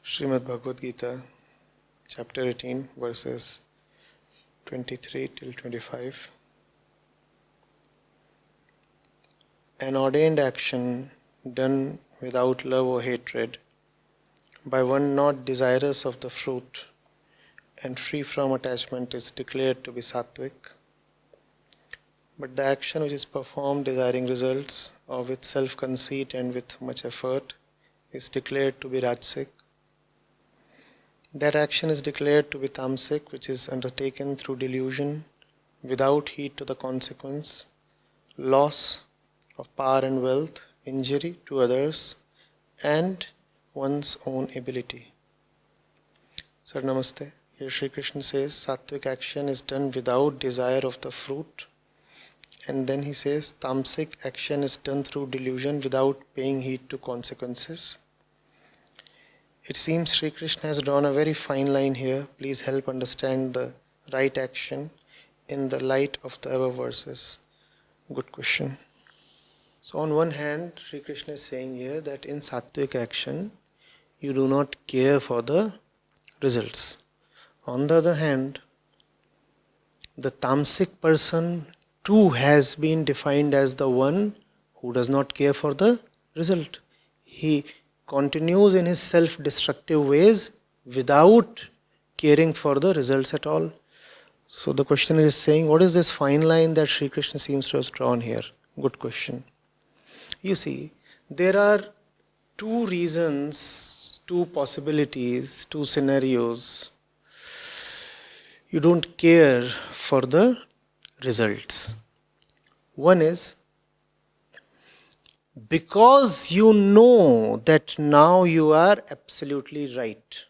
Srimad Bhagavad Gita, chapter 18, verses 23 till 25. An ordained action done without love or hatred, by one not desirous of the fruit and free from attachment, is declared to be Satvik. But the action which is performed desiring results, or with self-conceit and with much effort, is declared to be Rājasika. That action is declared to be Tamsik, which is undertaken through delusion, without heed to the consequence, loss of power and wealth, injury to others, and one's own ability. Sir, Namaste. Here Sri Krishna says Sattvic action is done without desire of the fruit. And then he says Tamsik action is done through delusion without paying heed to consequences. It seems Sri Krishna has drawn a very fine line here. Please help understand the right action in the light of the above verses. Good question. So on one hand, Sri Krishna is saying here that in Sattvic action, you do not care for the results. On the other hand, the Tamsik person too has been defined as the one who does not care for the result. He continues in his self-destructive ways without caring for the results at all. So the question is saying, what is this fine line that Sri Krishna seems to have drawn here? Good question. You see, there are two reasons, two possibilities, two scenarios. You don't care for the results. One is because you know that now you are absolutely right.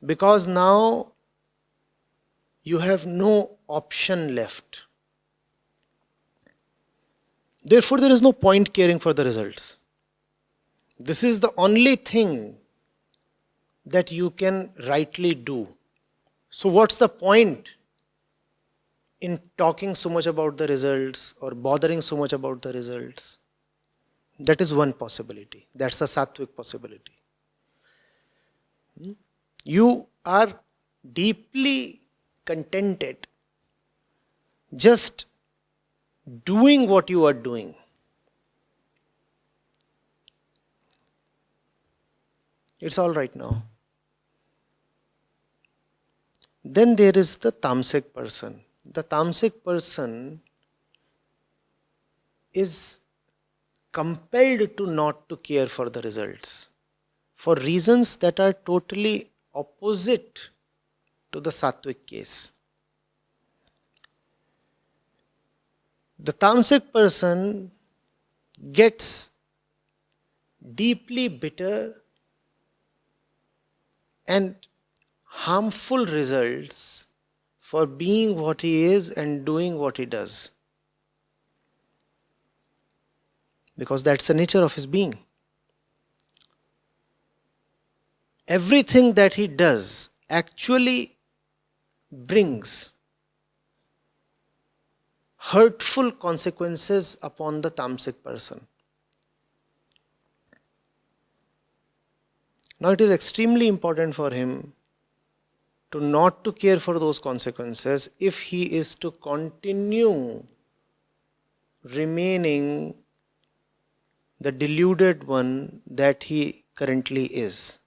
Because now you have no option left. Therefore, there is no point caring for the results. This is the only thing that you can rightly do. So what's the point in talking so much about the results or bothering so much about the results? That is one possibility. That's a Sattvic possibility. You are deeply contented just doing what you are doing. It's all right now. Then there is the Tamsik person. The Tamsik person is compelled to not to care for the results for reasons that are totally opposite to the Sattvic case. The Tamsik person gets deeply bitter and harmful results for being what he is and doing what he does. Because that's the nature of his being. Everything that he does actually brings hurtful consequences upon the Tamsik person. Now it is extremely important for him to not to care for those consequences if he is to continue remaining the deluded one that he currently is.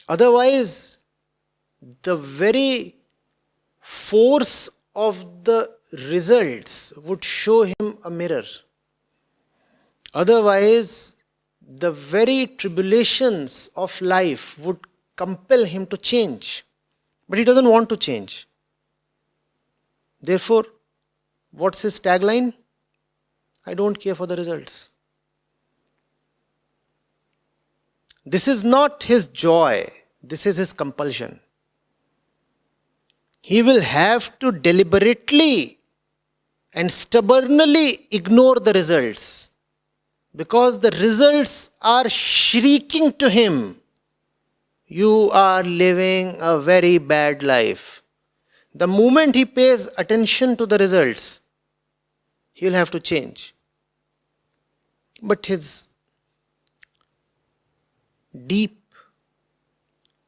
Otherwise, the very force of the results would show him a mirror. Otherwise, the very tribulations of life would compel him to change. But he doesn't want to change. Therefore, what's his tagline? I don't care for the results. This is not his joy. This is his compulsion. He will have to deliberately and stubbornly ignore the results because the results are shrieking to him, you are living a very bad life. The moment he pays attention to the results, he will have to change. But his deep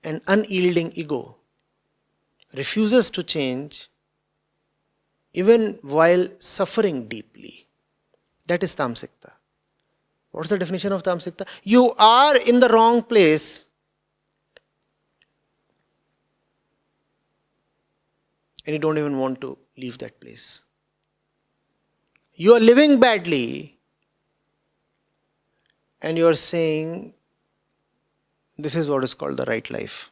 and unyielding ego refuses to change even while suffering deeply. That is Tamsikta. What's the definition of Tamsikta? You are in the wrong place and you don't even want to leave that place. You are living badly and you are saying, this is what is called the right life.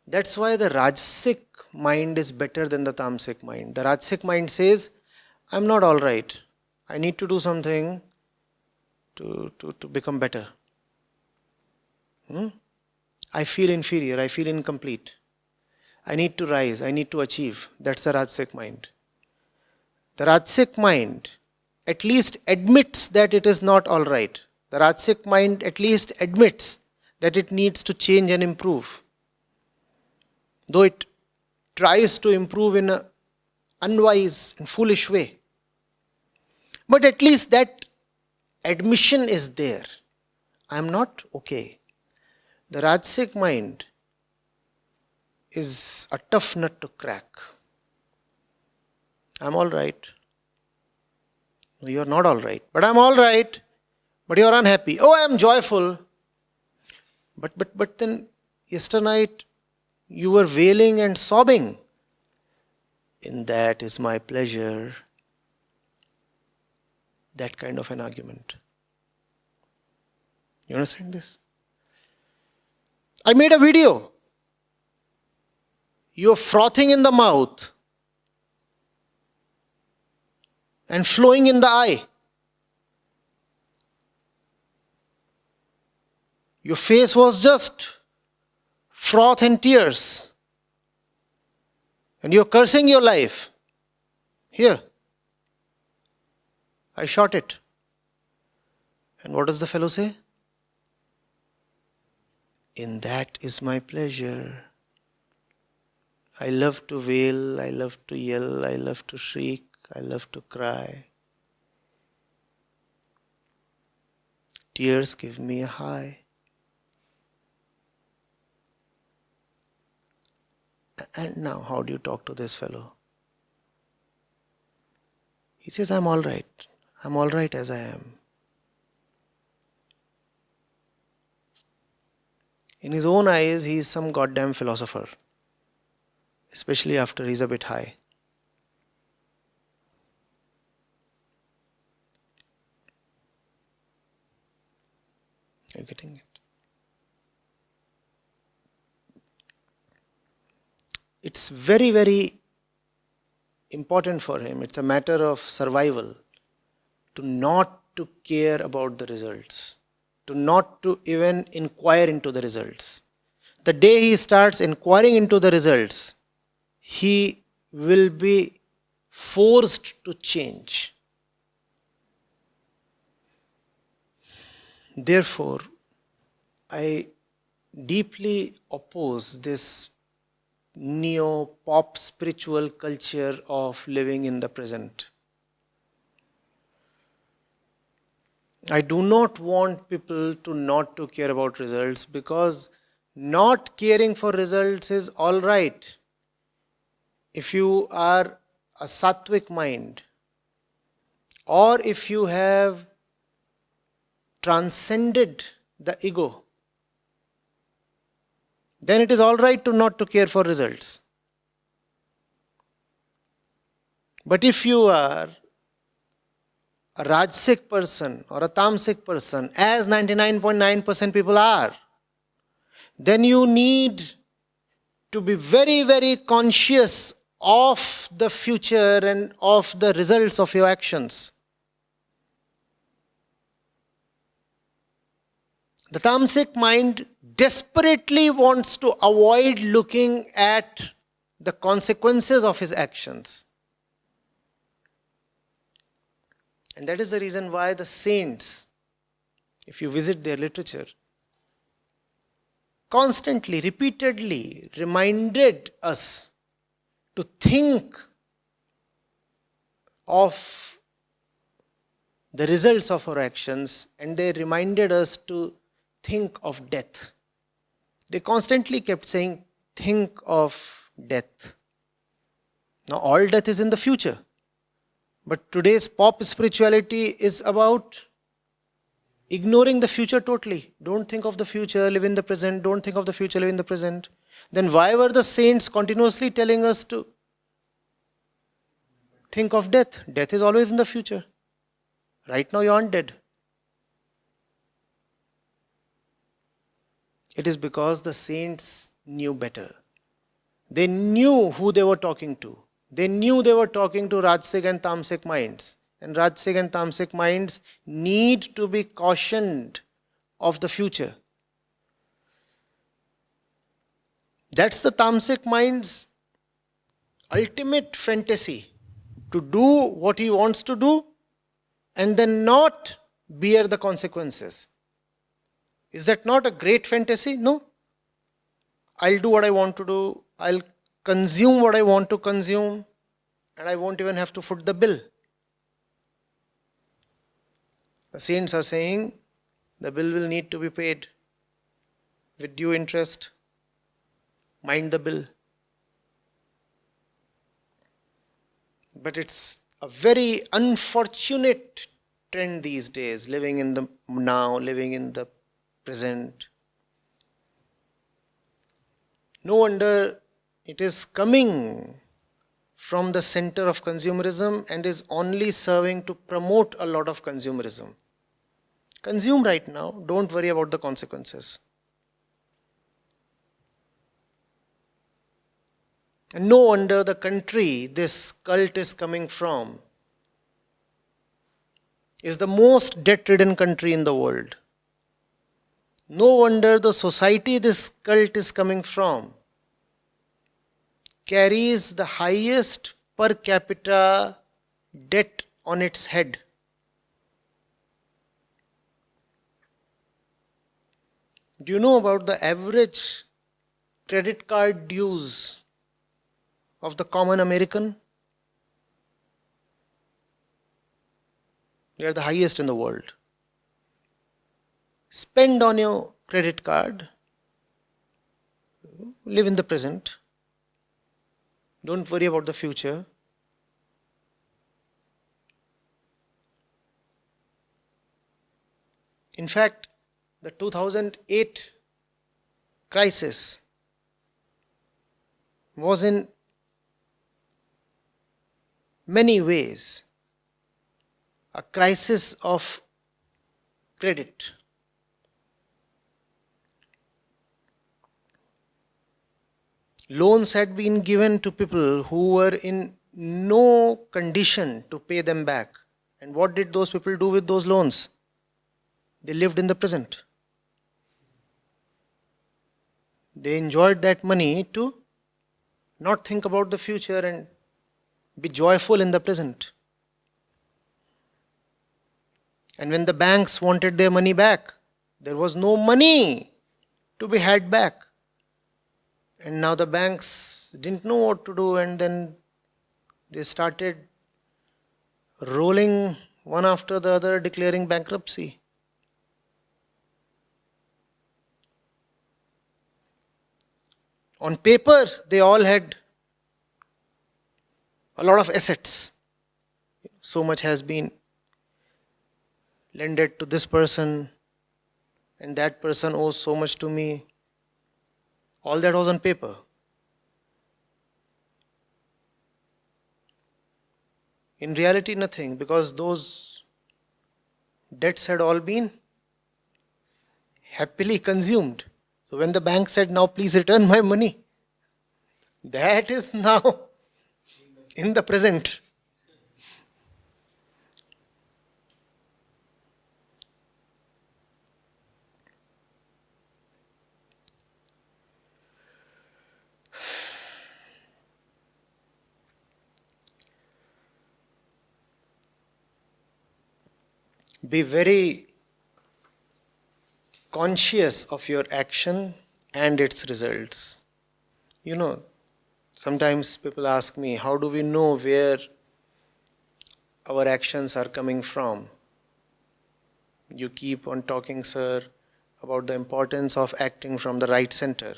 That's why the Rājasik mind is better than the Tamasic mind. The Rājasik mind says, I'm not all right. I need to do something to become better. I feel inferior. I feel incomplete. I need to rise. I need to achieve. That's the Rājasik mind. The Rājasik mind at least admits that it is not all right. The Rājasik mind at least admits that it needs to change and improve. Though it tries to improve in an unwise and foolish way. But at least that admission is there. I am not okay. The Rājasik mind is a tough nut to crack. I'm all right. No, you're not all right. But I'm all right. But you're unhappy. Oh, I am joyful. But then yesterday night you were wailing and sobbing. In that is my pleasure. That kind of an argument. You understand this? I made a video. You're frothing in the mouth and flowing in the eye. Your face was just froth and tears. And you're cursing your life. Here. I shot it. And what does the fellow say? In that is my pleasure. I love to wail, I love to yell, I love to shriek, I love to cry. Tears give me a high. And now, how do you talk to this fellow? He says, I'm all right. I'm all right as I am. In his own eyes, he is some goddamn philosopher. Especially after he's a bit high. You're getting it? It's very, very important for him. It's a matter of survival to not to care about the results, to not to even inquire into the results. The day he starts inquiring into the results, he will be forced to change. Therefore, I deeply oppose this neo-pop spiritual culture of living in the present. I do not want people to not to care about results, because not caring for results is all right. If you are a Sattvic mind, or if you have transcended the ego, then it is all right to not to care for results. But if you are a Rājasik person or a Tamasic person, as 99.9% people are, then you need to be very, very conscious of the future and of the results of your actions. The Tamasic mind desperately wants to avoid looking at the consequences of his actions. And that is the reason why the saints, if you visit their literature, constantly, repeatedly reminded us to think of the results of our actions, and they reminded us to think of death. They constantly kept saying, think of death. Now all death is in the future. But today's pop spirituality is about ignoring the future totally. Don't think of the future, live in the present. Don't think of the future, live in the present. Then why were the saints continuously telling us to think of death? Death is always in the future. Right now you aren't dead. It is because the saints knew better. They knew who they were talking to. They knew they were talking to Rājasika and Tamsik minds. And Rājasika and Tamsik minds need to be cautioned of the future. That's the Tamsik mind's ultimate fantasy. To do what he wants to do and then not bear the consequences. Is that not a great fantasy? No. I'll do what I want to do. I'll consume what I want to consume. And I won't even have to foot the bill. The saints are saying the bill will need to be paid with due interest. Mind the bill. But it's a very unfortunate trend these days, living in the now, living in the present. No wonder it is coming from the center of consumerism and is only serving to promote a lot of consumerism. Consume right now, don't worry about the consequences. And no wonder the country this cult is coming from is the most debt-ridden country in the world. No wonder the society this cult is coming from carries the highest per capita debt on its head. Do you know about the average credit card dues of the common American? They are the highest in the world. Spend on your credit card. Live in the present. Don't worry about the future. In fact, the 2008 crisis was in many ways a crisis of credit. Loans had been given to people who were in no condition to pay them back. And what did those people do with those loans? They lived in the present. They enjoyed that money to not think about the future and be joyful in the present. And when the banks wanted their money back, there was no money to be had back. And now the banks didn't know what to do, and then they started rolling one after the other, declaring bankruptcy. On paper, they all had a lot of assets. So much has been lended to this person, and that person owes so much to me. All that was on paper. In reality, nothing, because those debts had all been happily consumed. So when the bank said, now please return my money, that is now in the present. Be very conscious of your action and its results. You know, sometimes people ask me, how do we know where our actions are coming from? You keep on talking, sir, about the importance of acting from the right center.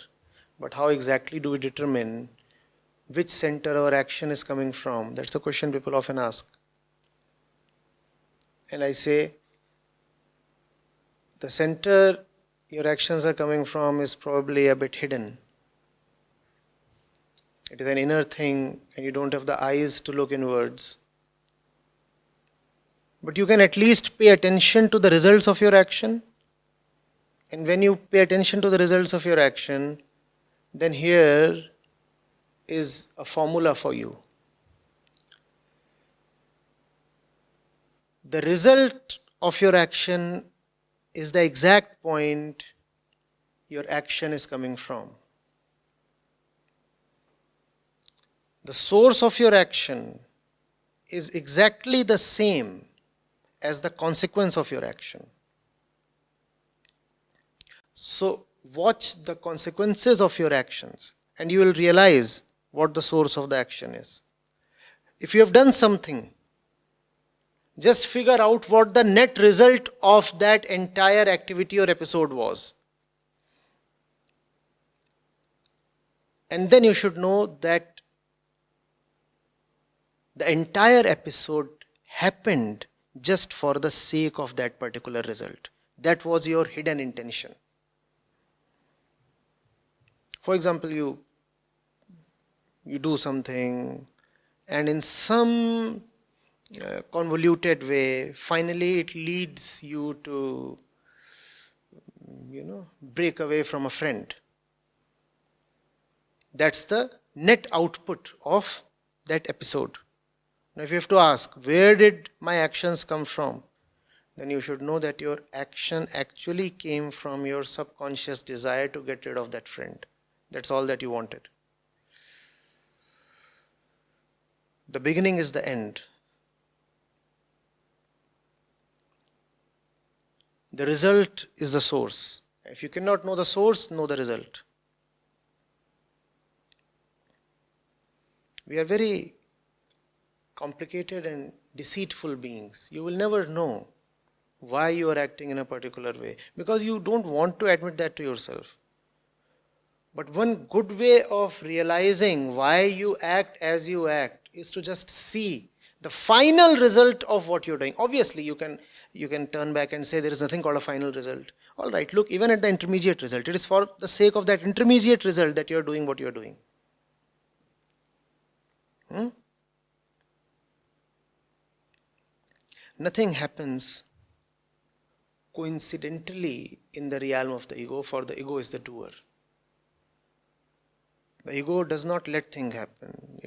But how exactly do we determine which center our action is coming from? That's the question people often ask. And I say, the center your actions are coming from is probably a bit hidden. It is an inner thing, and you don't have the eyes to look inwards. But you can at least pay attention to the results of your action. And when you pay attention to the results of your action, then here is a formula for you. The result of your action is the exact point your action is coming from. The source of your action is exactly the same as the consequence of your action. So watch the consequences of your actions and you will realize what the source of the action is. If you have done something, just figure out what the net result of that entire activity or episode was. And then you should know that the entire episode happened just for the sake of that particular result. That was your hidden intention. For example, you do something, and in some convoluted way, finally it leads you to, break away from a friend. That's the net output of that episode. Now, if you have to ask, where did my actions come from? Then you should know that your action actually came from your subconscious desire to get rid of that friend. That's all that you wanted. The beginning is the end. The result is the source. If you cannot know the source, know the result. We are very complicated and deceitful beings. You will never know why you are acting in a particular way because you don't want to admit that to yourself. But one good way of realizing why you act as you act is to just see the final result of what you're doing. Obviously, you can turn back and say there is nothing called a final result. All right, look, even at the intermediate result, it is for the sake of that intermediate result that you're doing what you're doing. Nothing happens coincidentally in the realm of the ego, for the ego is the doer. The ego does not let things happen.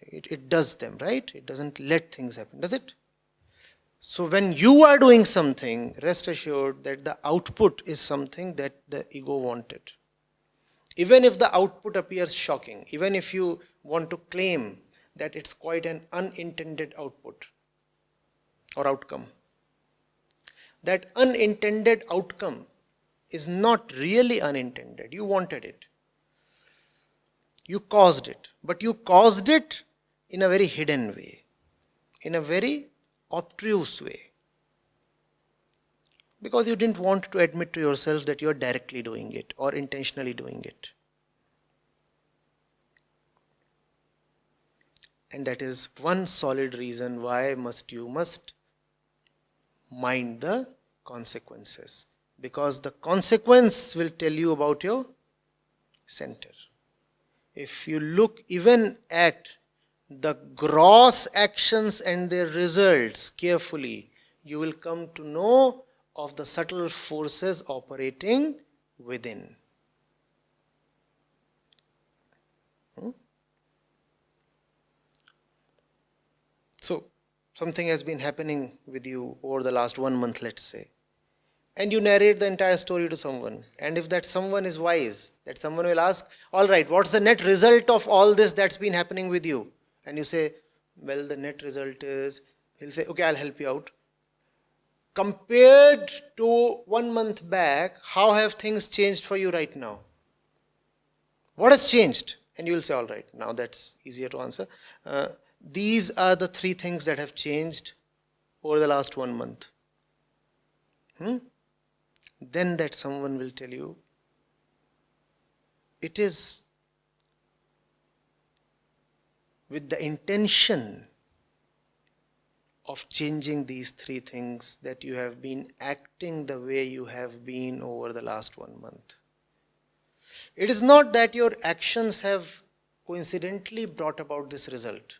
It does them, right? It doesn't let things happen, does it? So when you are doing something, rest assured that the output is something that the ego wanted. Even if the output appears shocking, even if you want to claim that it's quite an unintended output or outcome, that unintended outcome is not really unintended. You wanted it. You caused it. But you caused it in a very hidden way, in a very obtuse way. Because you didn't want to admit to yourself that you're directly doing it or intentionally doing it. And that is one solid reason why you must mind the consequences. Because the consequence will tell you about your center. If you look even at the gross actions and their results carefully, you will come to know of the subtle forces operating within. So, something has been happening with you over the last 1 month, let's say. And you narrate the entire story to someone. And if that someone is wise, that someone will ask, all right, what's the net result of all this that's been happening with you? And you say, well, the net result is, he'll say, okay, I'll help you out. Compared to 1 month back, how have things changed for you right now? What has changed? And you will say, all right, now that's easier to answer. These are the 3 things that have changed over the last 1 month. then that someone will tell you, it is with the intention of changing these three things that you have been acting the way you have been over the last 1 month. It is not that your actions have coincidentally brought about this result.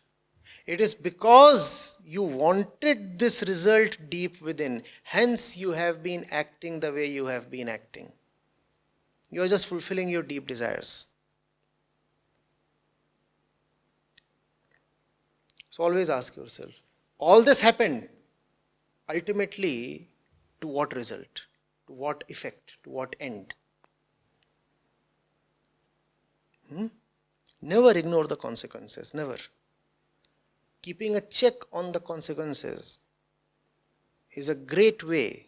It is because you wanted this result deep within. Hence you have been acting the way you have been acting. You are just fulfilling your deep desires. So always ask yourself, all this happened ultimately to what result? To what effect? To what end? Never ignore the consequences, never. Keeping a check on the consequences is a great way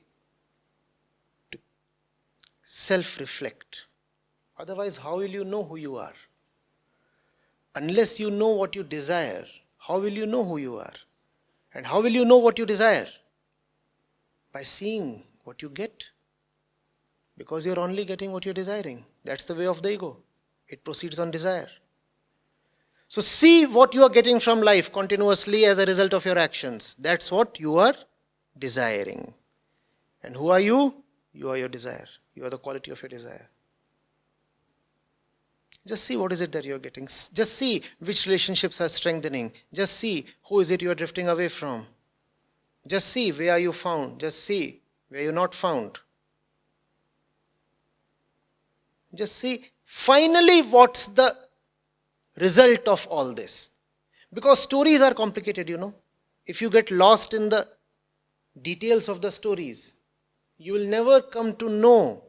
to self-reflect. Otherwise, how will you know who you are? Unless you know what you desire, how will you know who you are? And how will you know what you desire? By seeing what you get. Because you're only getting what you're desiring. That's the way of the ego. It proceeds on desire. So see what you are getting from life continuously as a result of your actions. That's what you are desiring. And who are you? You are your desire. You are the quality of your desire. Just see what is it that you are getting. Just see which relationships are strengthening. Just see who is it you are drifting away from. Just see where are you found. Just see where you're not found. Just see finally what's the result of all this. Because stories are complicated, If you get lost in the details of the stories, you will never come to know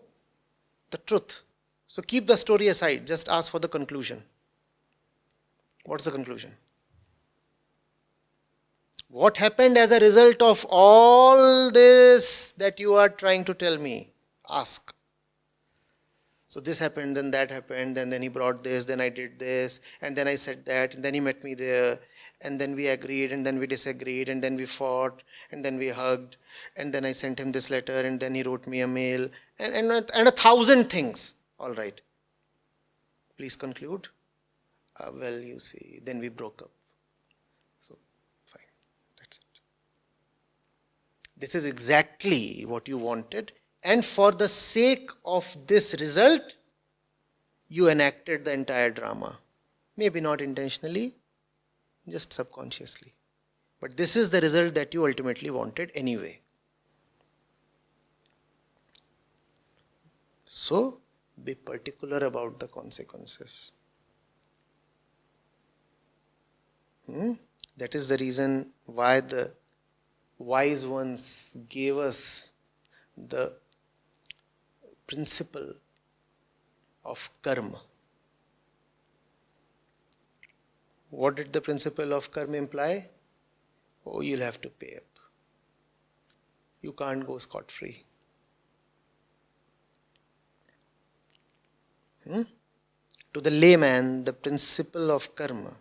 the truth. So keep the story aside. Just ask for the conclusion. What's the conclusion? What happened as a result of all this that you are trying to tell me? Ask. So this happened, then that happened, then he brought this, then I did this, and then I said that, and then he met me there, and then we agreed, and then we disagreed, and then we fought, and then we hugged, and then I sent him this letter, and then he wrote me a mail, and 1,000 things. All right. Please conclude. Well, you see, then we broke up. So, fine. That's it. This is exactly what you wanted. And for the sake of this result, you enacted the entire drama. Maybe not intentionally, just subconsciously. But this is the result that you ultimately wanted anyway. So, be particular about the consequences. That is the reason why the wise ones gave us the principle of karma. What did the principle of karma imply? Oh, you'll have to pay up. You can't go scot-free. To the layman, the principle of karma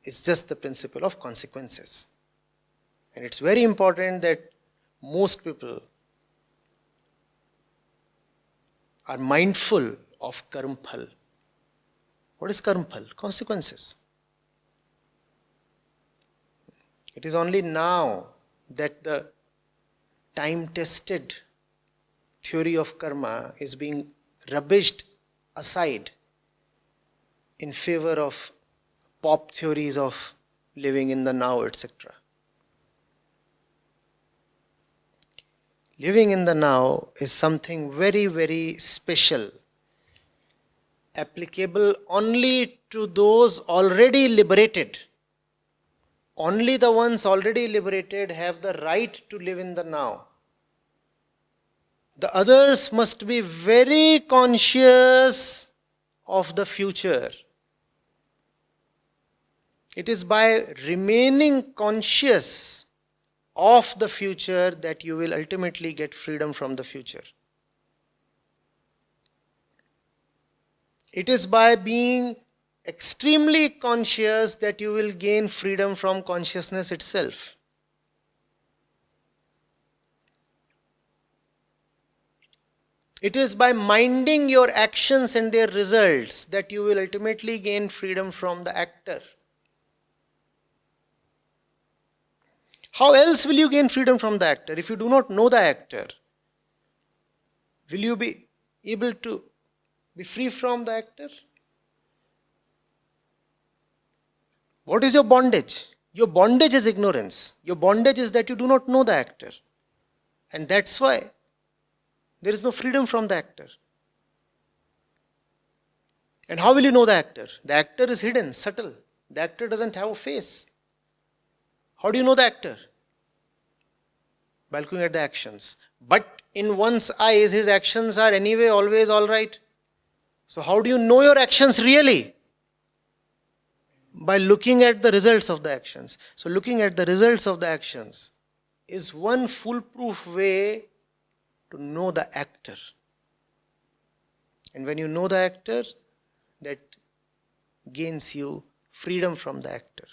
is just the principle of consequences. And it's very important that most people are mindful of karma phal. What is karma phal? Consequences. It is only now that the time-tested theory of karma is being rubbished aside in favor of pop theories of living in the now, etc. Living in the now is something very, very special, applicable only to those already liberated. Only the ones already liberated have the right to live in the now. The others must be very conscious of the future. It is by remaining conscious of the future that you will ultimately get freedom from the future. It is by being extremely conscious that you will gain freedom from consciousness itself. It is by minding your actions and their results that you will ultimately gain freedom from the actor. How else will you gain freedom from the actor? If you do not know the actor, will you be able to be free from the actor? What is your bondage? Your bondage is ignorance. Your bondage is that you do not know the actor. And that's why there is no freedom from the actor. And how will you know the actor? The actor is hidden, subtle. The actor doesn't have a face. How do you know the actor? By looking at the actions. But in one's eyes, his actions are anyway always all right. So how do you know your actions really? By looking at the results of the actions. So looking at the results of the actions is one foolproof way to know the actor. And when you know the actor, that gains you freedom from the actor.